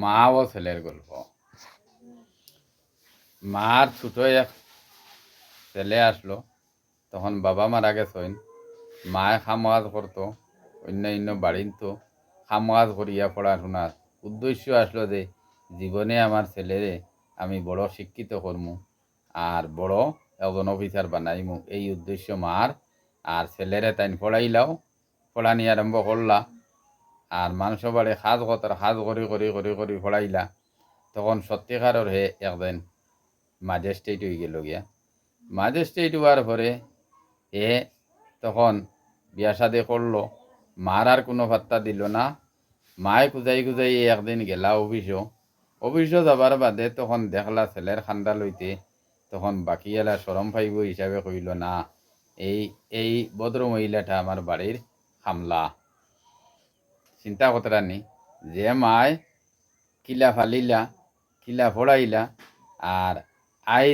মা ও ছেলের গল্প। মার ছোট এক ছেলে আসলো, তখন বাবা মারা গেছেন। মায়ে খামোয়াজ করতো, অন্য বাড়ির তো খামোয়াজ করিয়া পড়াশোনার উদ্দেশ্য আসলো যে জীবনে আমার ছেলেরে আমি বড় শিক্ষিত করমু আর বড় একজন অফিসার বানাইমু, এই উদ্দেশ্য মার। আর ছেলেরে তাই পড়াইলাও, পড়ানি আরম্ভ করলা। আর মানুষ বাড়ি সাজ কতার সাজ করি করি করি করি পড়াইলা, তখন সত্যিকারের হে একদিন ম্যাজিস্ট্রেট হয়ে গেল গিয়া। ম্যাজিস্ট্রেট হওয়ার পরে এ তখন বিয়া শাদি করলো। মার আর কোনো পাত্তা দিল না। মায়ে খুঁজাই খুঁজাই একদিন গেলা অফিসও যাবার বাদে তখন দেখলা ছেলের খান্দা লইতে, তখন বাকি এলা সরম পাইব হিসাবে কইল না, এই এই ভদ্র মহিলাটা আমার বাড়ির খামলা। চিন্তা করতে নি যে মায় কিলা ফালিলা, কিলা ফড়াইলা, আর আই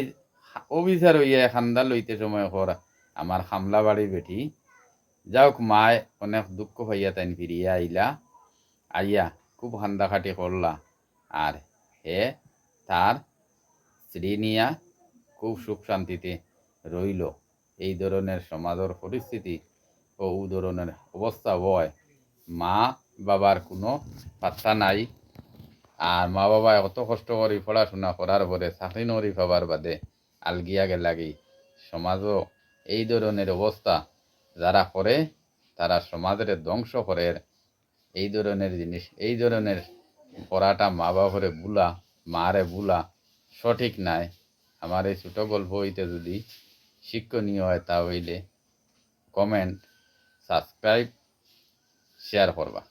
অফিসার হইয়া খান্দা লইতে সময় কর আমার খামলা বাড়ির বেটি। যাওক, মায় অনেক দুঃখ পাইয়া তাই ফিরিয়া আইলা। আইয়া খুব খান্দাখাটি করলা। আর হে তার স্ত্রী নিয়া খুব সুখ শান্তিতে রইল। এই ধরনের সমাজের পরিস্থিতি ও ধরনের অবস্থা হয়, মা বাবার কোনো পাত্তা নাই। আর মা বাবা এত কষ্ট করি পড়াশোনা করার পরে চাকরি নরি পাবার বাদে আলগিয়া গেলাগি। সমাজও এই ধরনের অবস্থা যারা করে তারা সমাজের ধ্বংস করে। এই ধরনের জিনিস, এই ধরনের করাটা মা বাবারে বুলা, মারে বুলা সঠিক নাই। আমার এই ছোটো গল্প হইতে যদি শিক্ষণীয় হয় তা হইলে কমেন্ট, সাবস্ক্রাইব, শেয়ার করবা।